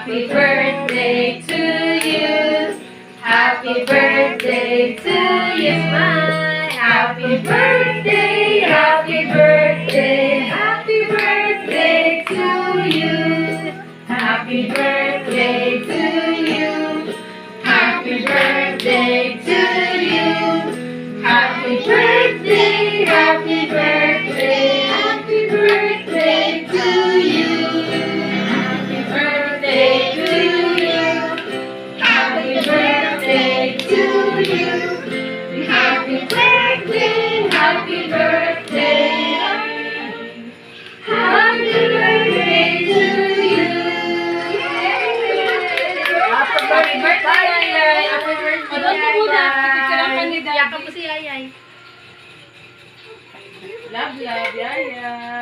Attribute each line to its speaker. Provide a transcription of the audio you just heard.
Speaker 1: Happy birthday to you. Happy birthday to you, my. Happy birthday, happy birthday, happy birthday to you. Happy birthday to you. Happy birthday to you. Happy birthday, happy birthday, happy birthday to you. Happy birthday to you. Happy birthday to you. Happy birthday, happy birthday. Happy birthday to you. Happy birthday, Yayay. Happy birthday,
Speaker 2: Doon ka muna.
Speaker 1: Yayay.
Speaker 2: Pipicturean ka ni Daddy.
Speaker 1: Yakap mo si Yayay. Love, love, Yayay.